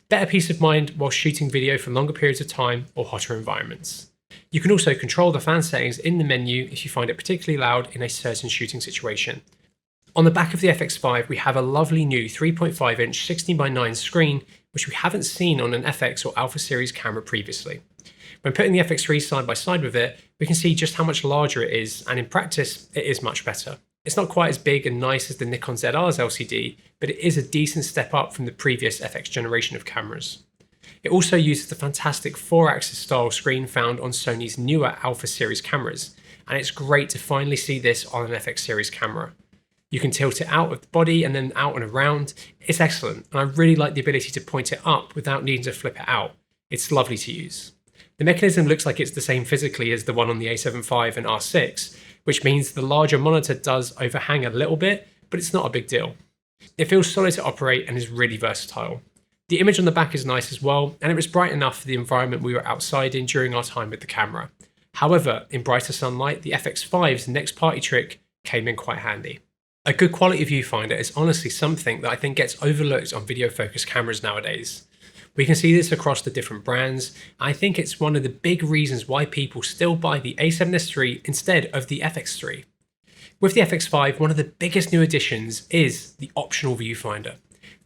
Better peace of mind while shooting video for longer periods of time or hotter environments. You can also control the fan settings in the menu if you find it particularly loud in a certain shooting situation. On the back of the FX5, we have a lovely new 3.5-inch 16:9 screen, which we haven't seen on an FX or Alpha series camera previously. When putting the FX3 side by side with it, we can see just how much larger it is, and in practice, it is much better. It's not quite as big and nice as the Nikon ZR's LCD, but it is a decent step up from the previous FX generation of cameras. It also uses the fantastic 4-axis style screen found on Sony's newer Alpha series cameras, and it's great to finally see this on an FX series camera. You can tilt it out of the body and then out and around. It's excellent, and I really like the ability to point it up without needing to flip it out. It's lovely to use. The mechanism looks like it's the same physically as the one on the A7 IV and R6, which means the larger monitor does overhang a little bit, but it's not a big deal. It feels solid to operate and is really versatile. The image on the back is nice as well, and it was bright enough for the environment we were outside in during our time with the camera. However, in brighter sunlight, the FX5's next party trick came in quite handy. A good quality viewfinder is honestly something that I think gets overlooked on video focused cameras nowadays. We can see this across the different brands, and I think it's one of the big reasons why people still buy the A7S III instead of the FX3. With the FX5, one of the biggest new additions is the optional viewfinder.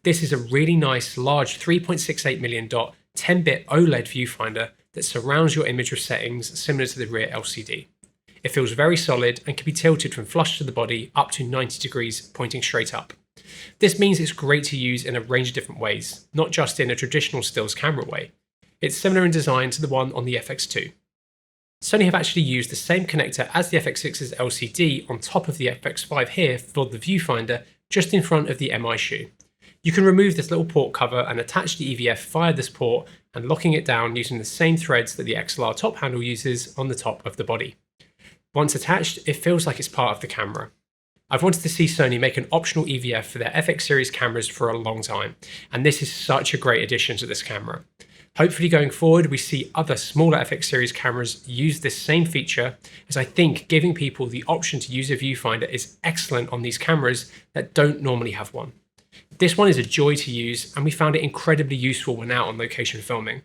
This is a really nice, large 3.68 million dot 10-bit OLED viewfinder that surrounds your image with settings similar to the rear LCD. It feels very solid and can be tilted from flush to the body up to 90 degrees, pointing straight up. This means it's great to use in a range of different ways, not just in a traditional stills camera way. It's similar in design to the one on the FX2. Sony have actually used the same connector as the FX6's LCD on top of the FX5 here for the viewfinder, just in front of the MI shoe. You can remove this little port cover and attach the EVF via this port and locking it down using the same threads that the XLR top handle uses on the top of the body. Once attached, it feels like it's part of the camera. I've wanted to see Sony make an optional EVF for their FX series cameras for a long time, and this is such a great addition to this camera. Hopefully going forward, we see other smaller FX series cameras use this same feature, as I think giving people the option to use a viewfinder is excellent on these cameras that don't normally have one. This one is a joy to use, and we found it incredibly useful when out on location filming.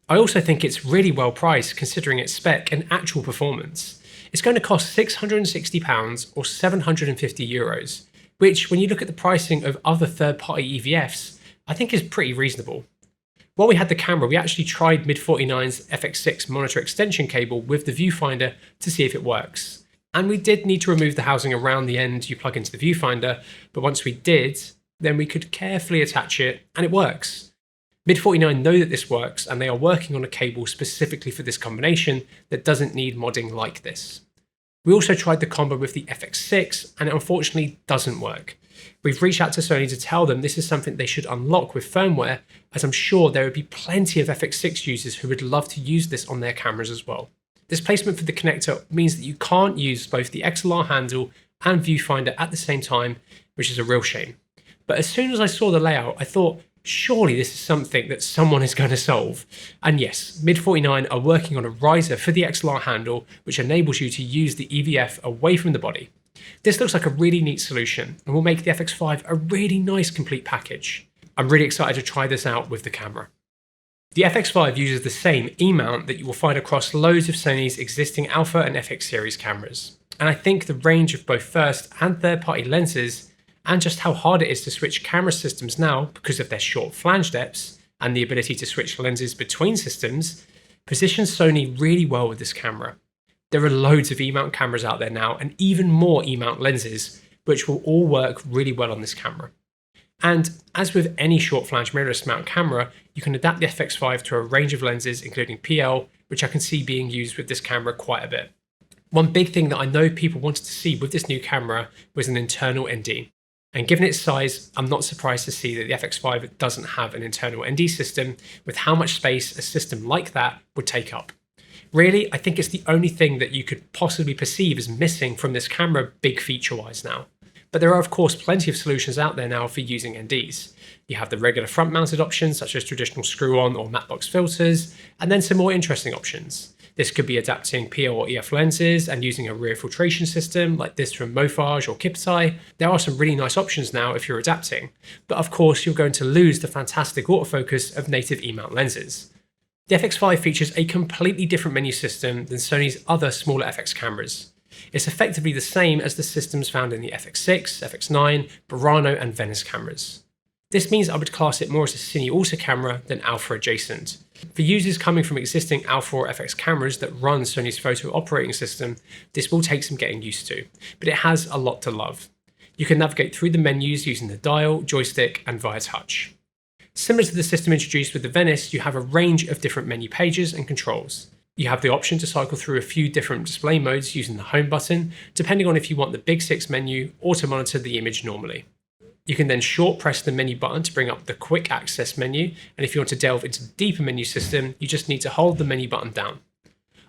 I also think it's really well priced considering its spec and actual performance. It's going to cost £660 or €750, which when you look at the pricing of other third-party EVFs, I think is pretty reasonable. While we had the camera, we actually tried Mid49's FX6 monitor extension cable with the viewfinder to see if it works. And we did need to remove the housing around the end you plug into the viewfinder, but once we did, then we could carefully attach it, and it works. Mid49 know that this works, and they are working on a cable specifically for this combination that doesn't need modding like this. We also tried the combo with the FX6, and it unfortunately doesn't work. We've reached out to Sony to tell them this is something they should unlock with firmware, as I'm sure there would be plenty of FX6 users who would love to use this on their cameras as well. This placement for the connector means that you can't use both the XLR handle and viewfinder at the same time, which is a real shame. But as soon as I saw the layout, I thought, surely this is something that someone is going to solve. And yes, Mid49 are working on a riser for the XLR handle, which enables you to use the EVF away from the body. This looks like a really neat solution and will make the FX5 a really nice complete package. I'm really excited to try this out with the camera. The FX5 uses the same E-mount that you will find across loads of Sony's existing Alpha and FX series cameras. And I think the range of both first and third-party lenses, and just how hard it is to switch camera systems now because of their short flange depths and the ability to switch lenses between systems, positions Sony really well with this camera. There are loads of E-mount cameras out there now, and even more E-mount lenses, which will all work really well on this camera. And as with any short flange mirrorless mount camera, you can adapt the FX5 to a range of lenses, including PL, which I can see being used with this camera quite a bit. One big thing that I know people wanted to see with this new camera was an internal ND. And given its size, I'm not surprised to see that the FX5 doesn't have an internal ND system, with how much space a system like that would take up. Really, I think it's the only thing that you could possibly perceive as missing from this camera big feature-wise now. But there are of course plenty of solutions out there now for using NDs. You have the regular front-mounted options such as traditional screw-on or matte box filters, and then some more interesting options. This could be adapting PL or EF lenses and using a rear filtration system like this from Mofage or Kiptai. There are some really nice options now if you're adapting, but of course you're going to lose the fantastic autofocus of native E-mount lenses. The FX5 features a completely different menu system than Sony's other smaller FX cameras. It's effectively the same as the systems found in the FX6, FX9, Burano and Venice cameras. This means I would class it more as a Cine Alta camera than Alpha adjacent. For users coming from existing Alpha or FX cameras that run Sony's photo operating system, this will take some getting used to, but it has a lot to love. You can navigate through the menus using the dial, joystick and via touch. Similar to the system introduced with the Venice, you have a range of different menu pages and controls. You have the option to cycle through a few different display modes using the home button, depending on if you want the Big 6 menu or to monitor the image normally. You can then short press the menu button to bring up the quick access menu, and if you want to delve into the deeper menu system, you just need to hold the menu button down.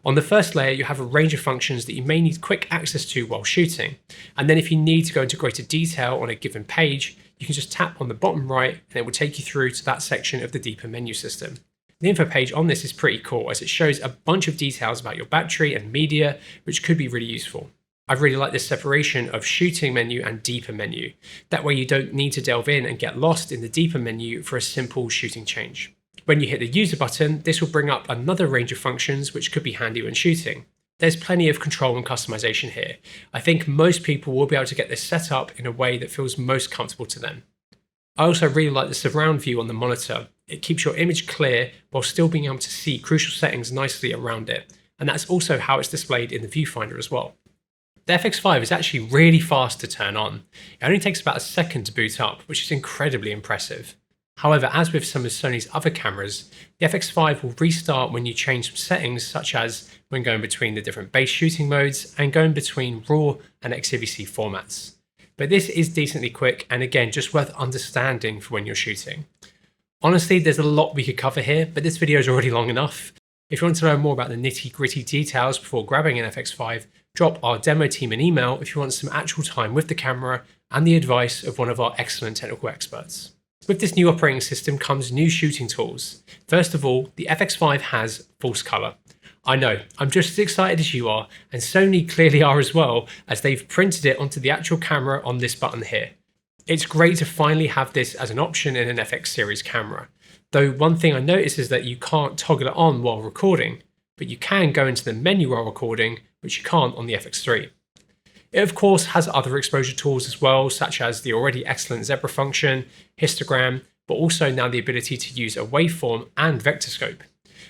On the first layer, you have a range of functions that you may need quick access to while shooting, and then if you need to go into greater detail on a given page, you can just tap on the bottom right and it will take you through to that section of the deeper menu system. The info page on this is pretty cool as it shows a bunch of details about your battery and media, which could be really useful. I really like this separation of shooting menu and deeper menu. That way you don't need to delve in and get lost in the deeper menu for a simple shooting change. When you hit the user button, this will bring up another range of functions which could be handy when shooting. There's plenty of control and customization here. I think most people will be able to get this set up in a way that feels most comfortable to them. I also really like the surround view on the monitor. It keeps your image clear while still being able to see crucial settings nicely around it, and that's also how it's displayed in the viewfinder as well. The FX5 is actually really fast to turn on. It only takes about a second to boot up, which is incredibly impressive. However, as with some of Sony's other cameras, the FX5 will restart when you change some settings, such as when going between the different base shooting modes and going between RAW and XAVC formats. But this is decently quick and again, just worth understanding for when you're shooting. Honestly, there's a lot we could cover here, but this video is already long enough. If you want to learn more about the nitty-gritty details before grabbing an FX5, drop our demo team an email if you want some actual time with the camera and the advice of one of our excellent technical experts. With this new operating system comes new shooting tools. First of all, the FX5 has false color. I know, I'm just as excited as you are, and Sony clearly are as well, as they've printed it onto the actual camera on this button here. It's great to finally have this as an option in an FX series camera. Though one thing I noticed is that you can't toggle it on while recording, but you can go into the menu while recording, which you can't on the FX3. It of course has other exposure tools as well, such as the already excellent zebra function, histogram, but also now the ability to use a waveform and vector scope.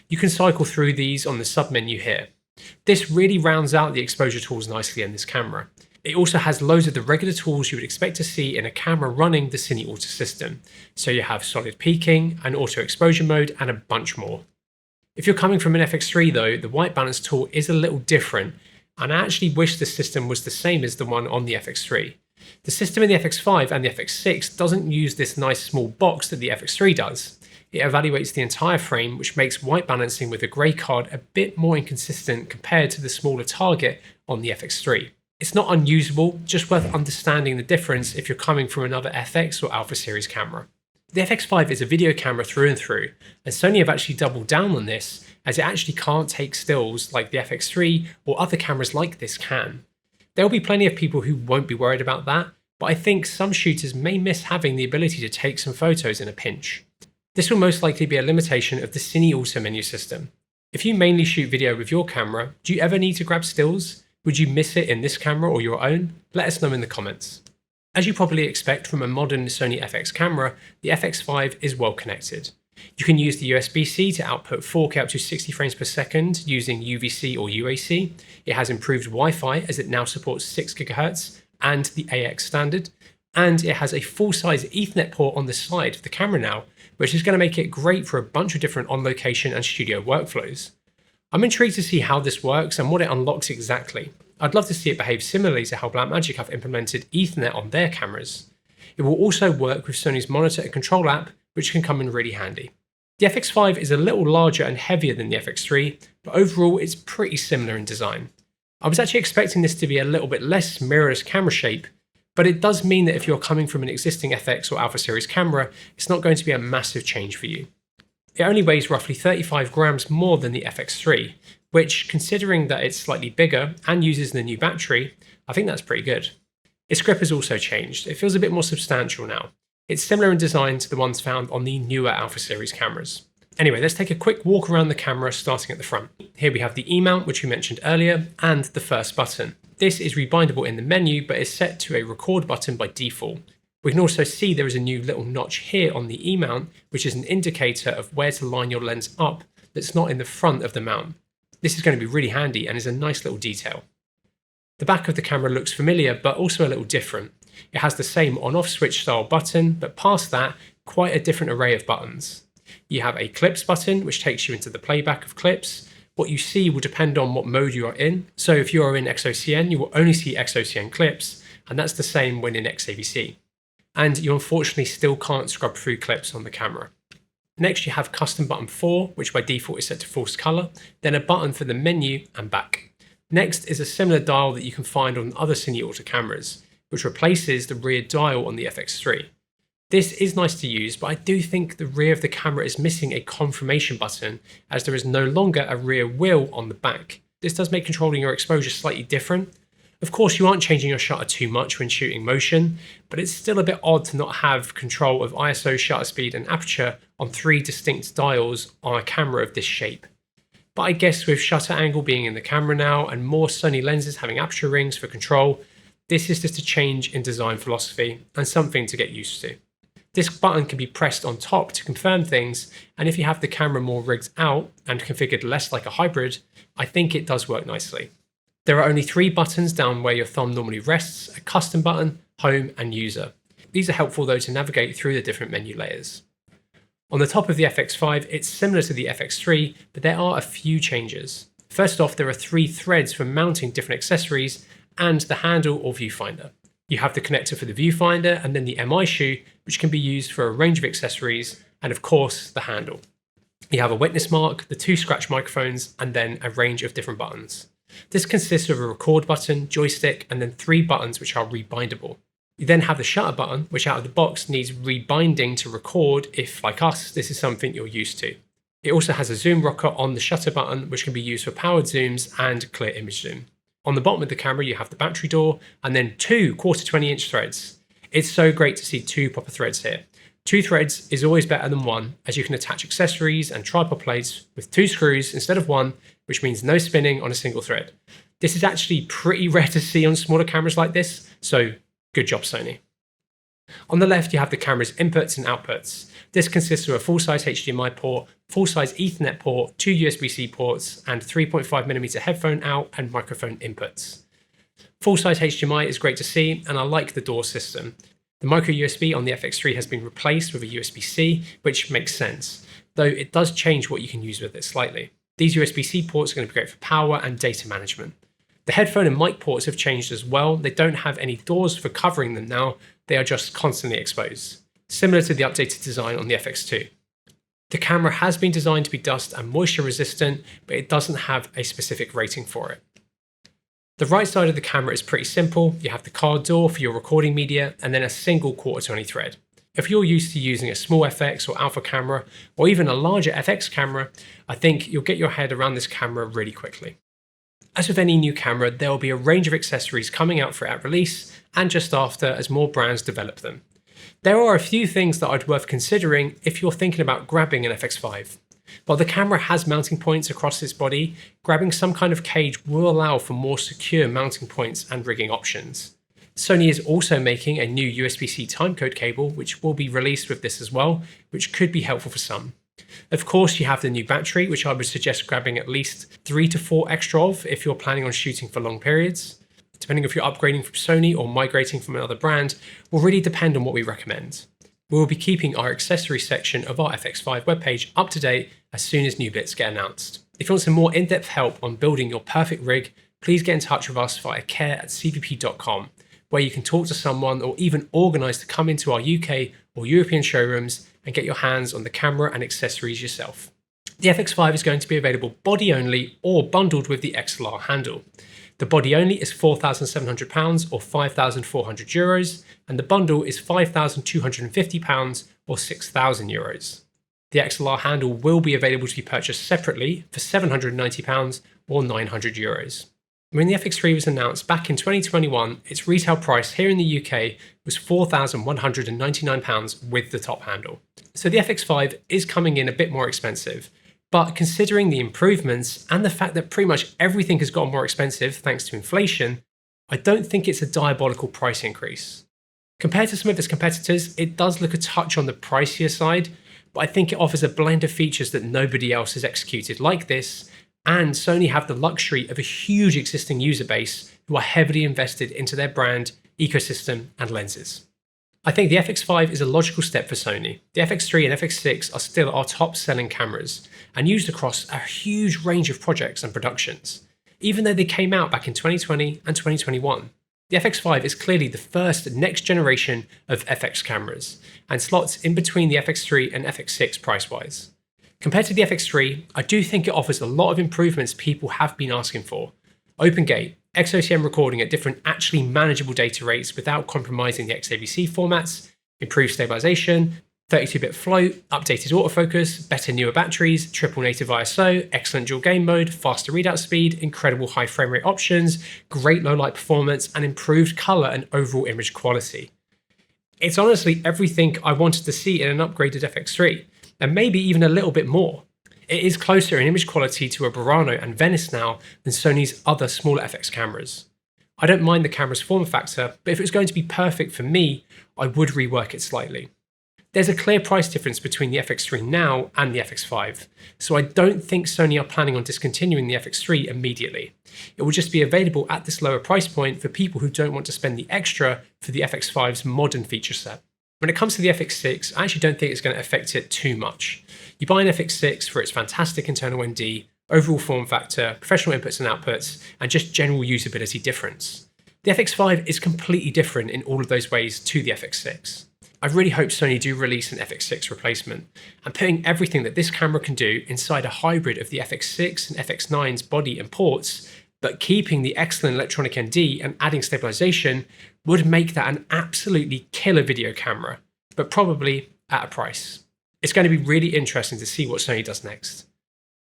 You can cycle through these on the submenu here. This really rounds out the exposure tools nicely in this camera. It also has loads of the regular tools you would expect to see in a camera running the Cine Auto system. So you have solid peaking, an auto exposure mode, and a bunch more. If you're coming from an FX3 though, the white balance tool is a little different, and I actually wish the system was the same as the one on the FX3. The system in the FX5 and the FX6 doesn't use this nice small box that the FX3 does. It evaluates the entire frame, which makes white balancing with a grey card a bit more inconsistent compared to the smaller target on the FX3. It's not unusable, just worth understanding the difference if you're coming from another FX or Alpha series camera. The FX5 is a video camera through and through, and Sony have actually doubled down on this as it actually can't take stills like the FX3 or other cameras like this can. There will be plenty of people who won't be worried about that, but I think some shooters may miss having the ability to take some photos in a pinch. This will most likely be a limitation of the Cine Auto menu system. If you mainly shoot video with your camera, do you ever need to grab stills? Would you miss it in this camera or your own? Let us know in the comments. As you probably expect from a modern Sony FX camera, the FX5 is well connected. You can use the USB-C to output 4K up to 60 frames per second using UVC or UAC. It has improved Wi-Fi as it now supports 6 GHz and the AX standard. And it has a full-size Ethernet port on the side of the camera now, which is going to make it great for a bunch of different on-location and studio workflows. I'm intrigued to see how this works and what it unlocks exactly. I'd love to see it behave similarly to how Blackmagic have implemented Ethernet on their cameras. It will also work with Sony's monitor and control app, which can come in really handy. The FX5 is a little larger and heavier than the FX3, but overall it's pretty similar in design. I was actually expecting this to be a little bit less mirrorless camera shape, but it does mean that if you're coming from an existing FX or Alpha series camera, it's not going to be a massive change for you. It only weighs roughly 35 grams more than the FX3, which, considering that it's slightly bigger and uses the new battery, I think that's pretty good. Its grip has also changed. It feels a bit more substantial now. It's similar in design to the ones found on the newer Alpha series cameras. Anyway, let's take a quick walk around the camera starting at the front. Here we have the E-mount, which we mentioned earlier, and the first button. This is rebindable in the menu, but is set to a record button by default. We can also see there is a new little notch here on the E-mount, which is an indicator of where to line your lens up that's not in the front of the mount. This is going to be really handy and is a nice little detail. The back of the camera looks familiar, but also a little different. It has the same on-off switch style button, but past that, quite a different array of buttons. You have a clips button, which takes you into the playback of clips. What you see will depend on what mode you are in. So if you are in XOCN, you will only see XOCN clips, and that's the same when in XAVC. And you unfortunately still can't scrub through clips on the camera. Next you have custom button 4, which by default is set to false color, then a button for the menu and back. Next is a similar dial that you can find on other Cine Auto cameras, which replaces the rear dial on the FX3. This is nice to use, but I do think the rear of the camera is missing a confirmation button, as there is no longer a rear wheel on the back. This does make controlling your exposure slightly different. Of course, you aren't changing your shutter too much when shooting motion, but it's still a bit odd to not have control of ISO, shutter speed, and aperture on 3 distinct dials on a camera of this shape. But I guess with shutter angle being in the camera now, and more Sony lenses having aperture rings for control, this is just a change in design philosophy and something to get used to. This button can be pressed on top to confirm things, and if you have the camera more rigged out and configured less like a hybrid, I think it does work nicely. There are only 3 buttons down where your thumb normally rests: a custom button, home, and user. These are helpful though to navigate through the different menu layers. On the top of the FX5, it's similar to the FX3, but there are a few changes. First off, there are 3 threads for mounting different accessories and the handle or viewfinder. You have the connector for the viewfinder and then the MI shoe, which can be used for a range of accessories, and of course, the handle. You have a witness mark, the 2 scratch microphones, and then a range of different buttons. This consists of a record button, joystick, and then 3 buttons which are rebindable. You then have the shutter button, which out of the box needs rebinding to record if, like us, this is something you're used to. It also has a zoom rocker on the shutter button, which can be used for powered zooms and clear image zoom. On the bottom of the camera, you have the battery door, and then 2 quarter 20-inch threads. It's so great to see 2 proper threads here. 2 threads is always better than 1, as you can attach accessories and tripod plates with 2 screws instead of 1, which means no spinning on a single thread. This is actually pretty rare to see on smaller cameras like this, so good job, Sony. On the left, you have the camera's inputs and outputs. This consists of a full-size HDMI port, full-size Ethernet port, 2 USB-C ports, and 3.5mm headphone out and microphone inputs. Full-size HDMI is great to see, and I like the door system. The micro USB on the FX3 has been replaced with a USB-C, which makes sense, though it does change what you can use with it slightly. These USB-C ports are going to be great for power and data management. The headphone and mic ports have changed as well. They don't have any doors for covering them now, they are just constantly exposed, similar to the updated design on the FX2. The camera has been designed to be dust and moisture resistant, but it doesn't have a specific rating for it. The right side of the camera is pretty simple. You have the card door for your recording media and then a single 1/4-20 thread. If you're used to using a small FX or alpha camera, or even a larger FX camera, I think you'll get your head around this camera really quickly. As with any new camera, there will be a range of accessories coming out for it at release and just after as more brands develop them. There are a few things that I'd worth considering if you're thinking about grabbing an FX5. While the camera has mounting points across its body, grabbing some kind of cage will allow for more secure mounting points and rigging options. Sony is also making a new USB-C timecode cable, which will be released with this as well, which could be helpful for some. Of course, you have the new battery, which I would suggest grabbing at least 3 to 4 extra of if you're planning on shooting for long periods. Depending if you're upgrading from Sony or migrating from another brand, will really depend on what we recommend. We will be keeping our accessory section of our FX5 webpage up to date as soon as new bits get announced. If you want some more in-depth help on building your perfect rig, please get in touch with us via care@cvp.com, where you can talk to someone or even organise to come into our UK or European showrooms and get your hands on the camera and accessories yourself. The FX5 is going to be available body only or bundled with the XLR handle. The body only is £4,700 or €5,400, and the bundle is £5,250 or €6,000. The XLR handle will be available to be purchased separately for £790 or €900. When the FX3 was announced back in 2021, its retail price here in the UK was £4,199 with the top handle. So the FX5 is coming in a bit more expensive, but considering the improvements and the fact that pretty much everything has gotten more expensive thanks to inflation, I don't think it's a diabolical price increase. Compared to some of its competitors, it does look a touch on the pricier side, but I think it offers a blend of features that nobody else has executed like this, and Sony have the luxury of a huge existing user base who are heavily invested into their brand, ecosystem, and lenses. I think the FX5 is a logical step for Sony. The FX3 and FX6 are still our top selling cameras and used across a huge range of projects and productions, even though they came out back in 2020 and 2021. The FX5 is clearly the first next generation of FX cameras and slots in between the FX3 and FX6 price-wise. Compared to the FX3, I do think it offers a lot of improvements people have been asking for. Open gate, XOCM recording at different actually manageable data rates without compromising the XAVC formats, improved stabilisation, 32-bit float, updated autofocus, better newer batteries, triple native ISO, excellent dual game mode, faster readout speed, incredible high frame rate options, great low light performance, and improved colour and overall image quality. It's honestly everything I wanted to see in an upgraded FX3, and maybe even a little bit more. It is closer in image quality to a Burano and Venice now than Sony's other smaller FX cameras. I don't mind the camera's form factor, but if it was going to be perfect for me, I would rework it slightly. There's a clear price difference between the FX3 now and the FX5, so I don't think Sony are planning on discontinuing the FX3 immediately. It will just be available at this lower price point for people who don't want to spend the extra for the FX5's modern feature set. When it comes to the FX6, I actually don't think it's going to affect it too much. You buy an FX6 for its fantastic internal ND, overall form factor, professional inputs and outputs, and just general usability difference. The FX5 is completely different in all of those ways to the FX6. I really hope Sony do release an FX6 replacement, and putting everything that this camera can do inside a hybrid of the FX6 and FX9's body and ports, but keeping the excellent electronic ND and adding stabilisation would make that an absolutely killer video camera, but probably at a price. It's going to be really interesting to see what Sony does next.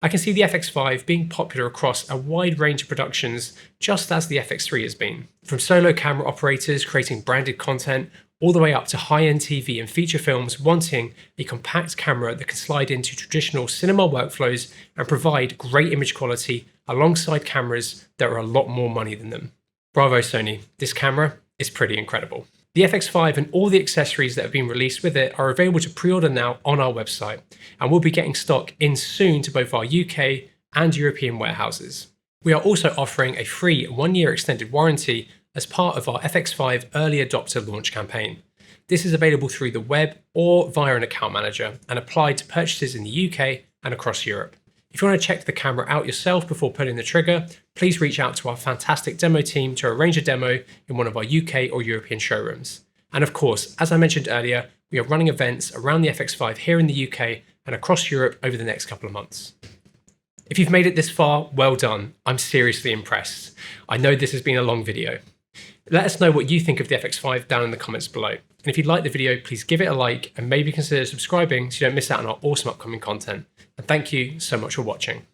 I can see the FX5 being popular across a wide range of productions, just as the FX3 has been. From solo camera operators creating branded content, all the way up to high-end TV and feature films wanting a compact camera that can slide into traditional cinema workflows and provide great image quality alongside cameras that are a lot more money than them. Bravo Sony, this camera is pretty incredible. The FX5 and all the accessories that have been released with it are available to pre-order now on our website, and we'll be getting stock in soon to both our UK and European warehouses. We are also offering a free 1-year extended warranty as part of our FX5 early adopter launch campaign. This is available through the web or via an account manager and applied to purchases in the UK and across Europe. If you want to check the camera out yourself before pulling the trigger, please reach out to our fantastic demo team to arrange a demo in one of our UK or European showrooms. And of course, as I mentioned earlier, we are running events around the FX5 here in the UK and across Europe over the next couple of months. If you've made it this far, well done. I'm seriously impressed. I know this has been a long video. Let us know what you think of the FX5 down in the comments below. And if you liked the video, please give it a like and maybe consider subscribing so you don't miss out on our awesome upcoming content. And thank you so much for watching.